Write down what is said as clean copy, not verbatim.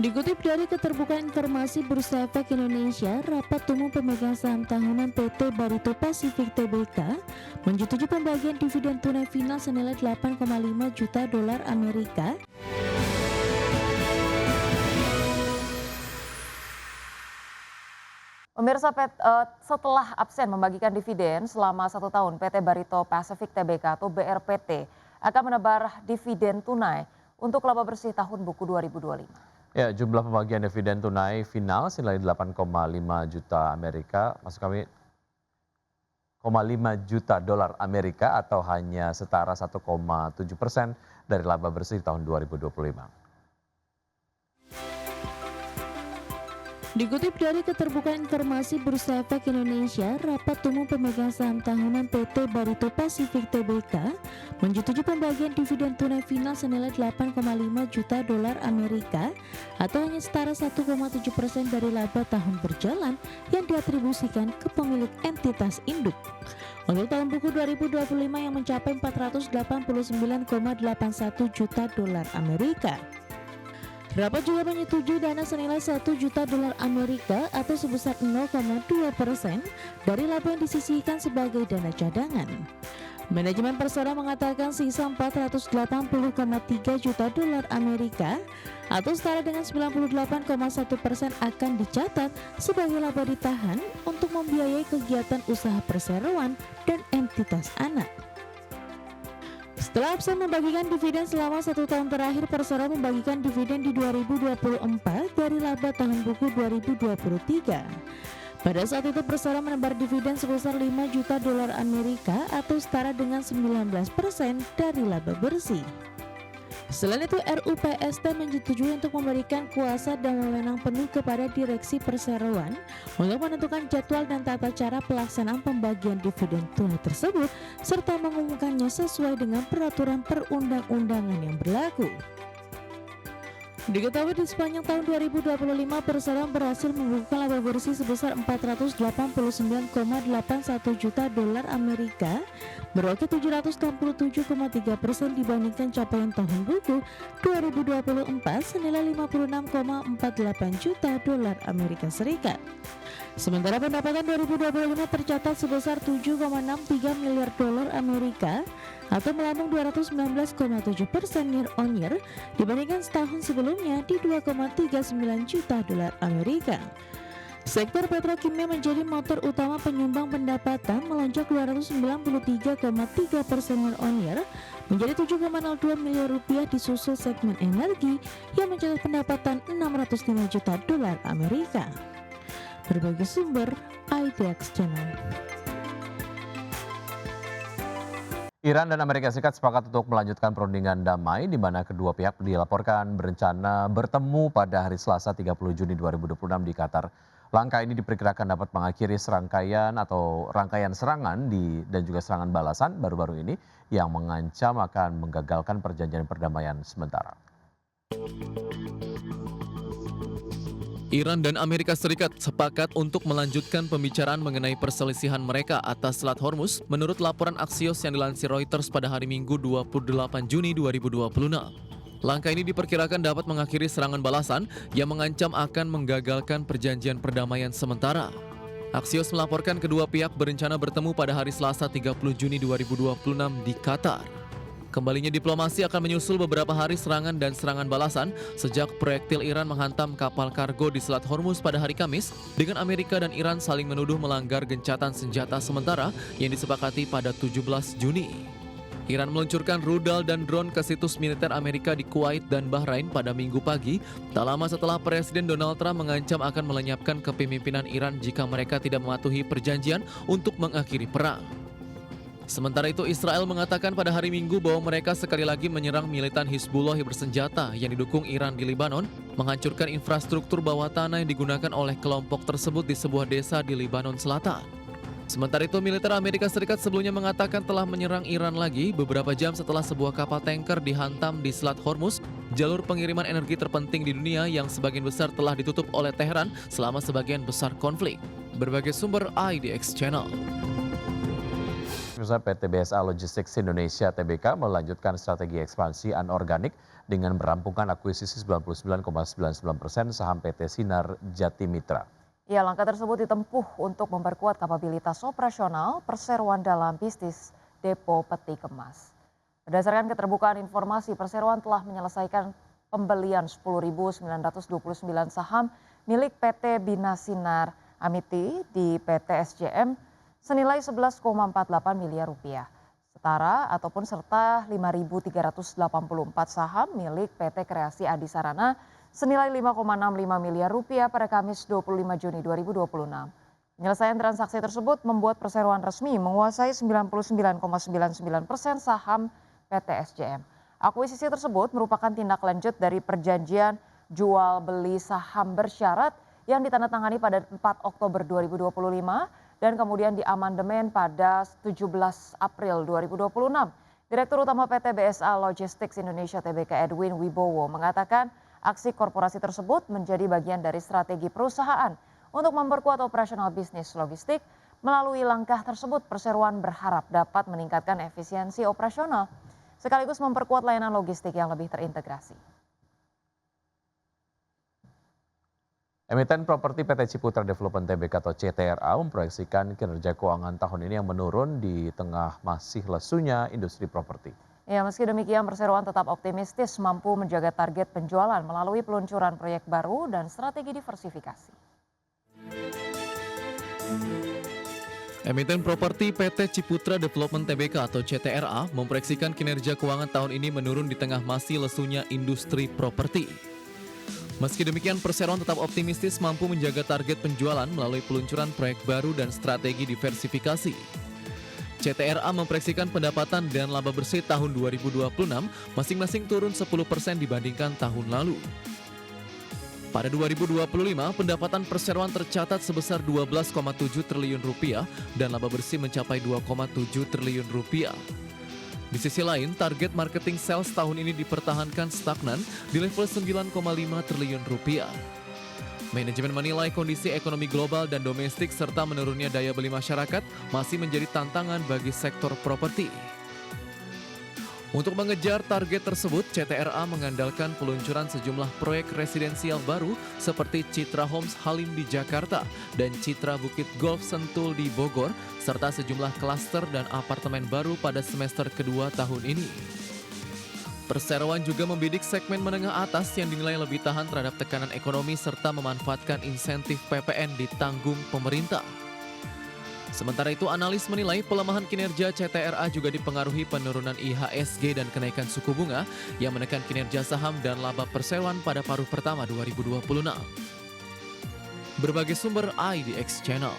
Dikutip dari Keterbukaan Informasi Bursa Efek Indonesia, rapat umum pemegang saham tahunan PT Barito Pacific Tbk menyetujui pembagian dividen tunai final senilai 8,5 juta dolar Amerika. Pemirsa, setelah absen membagikan dividen selama 1 tahun, PT Barito Pacific Tbk atau BRPT akan menebar dividen tunai untuk laba bersih tahun buku 2025. Ya, jumlah pembagian dividen tunai final senilai 8,5 juta Amerika, maksud kami 0,5 juta dolar Amerika atau hanya setara 1,7% dari laba bersih tahun 2025. Dikutip dari Keterbukaan Informasi Bursa Efek Indonesia, rapat umum pemegang saham tahunan PT Barito Pacific Tbk menyetujui pembagian dividen tunai final senilai 8,5 juta dolar Amerika atau hanya setara 1,7% dari laba tahun berjalan yang diatribusikan ke pemilik entitas induk. Untuk tahun buku 2025 yang mencapai 489,81 juta dolar Amerika. Rapat juga menyetujui dana senilai 1 juta dolar Amerika atau sebesar 0,2% dari laba yang disisihkan sebagai dana cadangan. Manajemen Persada mengatakan sisa 480,3 juta dolar Amerika atau setara dengan 98,1% akan dicatat sebagai laba ditahan untuk membiayai kegiatan usaha perseroan dan entitas anak. Setelah absen membagikan dividen selama 1 tahun terakhir, Persero membagikan dividen di 2024 dari laba tahun buku 2023. Pada saat itu Persero menebar dividen sebesar 5 juta dolar Amerika atau setara dengan 19% dari laba bersih. Selain itu, RUPST menyetujui untuk memberikan kuasa dan wewenang penuh kepada Direksi Perseroan untuk menentukan jadwal dan tata cara pelaksanaan pembagian dividen tunai tersebut serta mengumumkannya sesuai dengan peraturan perundang-undangan yang berlaku. Diketahui di sepanjang tahun 2025 Persero berhasil membukukan laba bersih sebesar 489,81 juta dolar Amerika, meroket 767,3% dibandingkan capaian tahun buku 2024 senilai 56,48 juta dolar Amerika Serikat. Sementara pendapatan 2025 tercatat sebesar 7,63 miliar dolar Amerika atau melambung 219,7% year on year dibandingkan setahun sebelumnya di 2,39 juta dolar Amerika. Sektor petrokimia menjadi motor utama penyumbang pendapatan, melonjak 293,3% year on year menjadi 7,02 miliar rupiah, disusul segmen energi yang mencatat pendapatan 605 juta dolar Amerika. Berbagai sumber IDX Channel. Iran dan Amerika Serikat sepakat untuk melanjutkan perundingan damai di mana kedua pihak dilaporkan berencana bertemu pada hari Selasa 30 Juni 2026 di Qatar. Langkah ini diperkirakan dapat mengakhiri rangkaian serangan dan juga serangan balasan baru-baru ini yang mengancam akan menggagalkan perjanjian perdamaian sementara. Iran dan Amerika Serikat sepakat untuk melanjutkan pembicaraan mengenai perselisihan mereka atas Selat Hormuz menurut laporan Axios yang dilansir Reuters pada hari Minggu 28 Juni 2026. Langkah ini diperkirakan dapat mengakhiri serangan balasan yang mengancam akan menggagalkan perjanjian perdamaian sementara. Axios melaporkan kedua pihak berencana bertemu pada hari Selasa 30 Juni 2026 di Qatar. Kembalinya diplomasi akan menyusul beberapa hari serangan dan serangan balasan sejak proyektil Iran menghantam kapal kargo di Selat Hormuz pada hari Kamis dengan Amerika dan Iran saling menuduh melanggar gencatan senjata sementara yang disepakati pada 17 Juni. Iran meluncurkan rudal dan drone ke situs militer Amerika di Kuwait dan Bahrain pada Minggu pagi, tak lama setelah Presiden Donald Trump mengancam akan melenyapkan kepemimpinan Iran jika mereka tidak mematuhi perjanjian untuk mengakhiri perang. Sementara itu, Israel mengatakan pada hari Minggu bahwa mereka sekali lagi menyerang militan Hizbullah yang bersenjata yang didukung Iran di Lebanon, menghancurkan infrastruktur bawah tanah yang digunakan oleh kelompok tersebut di sebuah desa di Lebanon Selatan. Sementara itu, militer Amerika Serikat sebelumnya mengatakan telah menyerang Iran lagi beberapa jam setelah sebuah kapal tanker dihantam di Selat Hormuz, jalur pengiriman energi terpenting di dunia yang sebagian besar telah ditutup oleh Teheran selama sebagian besar konflik. Berbagai sumber IDX Channel. pemirsa, PT BSA Logistics Indonesia Tbk melanjutkan strategi ekspansi anorganik dengan merampungkan akuisisi 99,99% saham PT Sinar Jati Mitra. Ya, langkah tersebut ditempuh untuk memperkuat kapabilitas operasional perseroan dalam bisnis depo peti kemas. Berdasarkan keterbukaan informasi, perseroan telah menyelesaikan pembelian 10.929 saham milik PT Bina Sinar Amiti di PT SJM senilai 11,48 miliar rupiah. Setara ataupun serta 5.384 saham milik PT Kreasi Adi Sarana senilai 5,65 miliar rupiah pada Kamis 25 Juni 2026. Penyelesaian transaksi tersebut membuat perseroan resmi menguasai 99,99% saham PT SJM. Akuisisi tersebut merupakan tindak lanjut dari perjanjian jual beli saham bersyarat yang ditandatangani pada 4 Oktober 2025 dan kemudian diamandemen pada 17 April 2026. Direktur Utama PT BSA Logistics Indonesia Tbk Edwin Wibowo mengatakan aksi korporasi tersebut menjadi bagian dari strategi perusahaan untuk memperkuat operasional bisnis logistik. Melalui langkah tersebut, perseroan berharap dapat meningkatkan efisiensi operasional sekaligus memperkuat layanan logistik yang lebih terintegrasi. Emiten properti PT Ciputra Development Tbk atau CTRA memproyeksikan kinerja keuangan tahun ini yang menurun di tengah masih lesunya industri properti. Ya, meski demikian perseroan tetap optimistis mampu menjaga target penjualan melalui peluncuran proyek baru dan strategi diversifikasi. Emiten properti PT Ciputra Development Tbk atau CTRA memproyeksikan kinerja keuangan tahun ini menurun di tengah masih lesunya industri properti. Meski demikian, perseroan tetap optimistis mampu menjaga target penjualan melalui peluncuran proyek baru dan strategi diversifikasi. CTRA memproyeksikan pendapatan dan laba bersih tahun 2026 masing-masing turun 10% dibandingkan tahun lalu. Pada 2025, pendapatan perseroan tercatat sebesar 12,7 triliun rupiah dan laba bersih mencapai 2,7 triliun rupiah. Di sisi lain, target marketing sales tahun ini dipertahankan stagnan di level 9,5 triliun rupiah. Manajemen menilai kondisi ekonomi global dan domestik serta menurunnya daya beli masyarakat masih menjadi tantangan bagi sektor properti. Untuk mengejar target tersebut, CTRA mengandalkan peluncuran sejumlah proyek residensial baru seperti Citra Homes Halim di Jakarta dan Citra Bukit Golf Sentul di Bogor, serta sejumlah klaster dan apartemen baru pada semester kedua tahun ini. Perseroan juga membidik segmen menengah atas yang dinilai lebih tahan terhadap tekanan ekonomi serta memanfaatkan insentif PPN ditanggung pemerintah. Sementara itu, analis menilai pelemahan kinerja CTRA juga dipengaruhi penurunan IHSG dan kenaikan suku bunga yang menekan kinerja saham dan laba perseroan pada paruh pertama 2026. Berbagai sumber IDX Channel.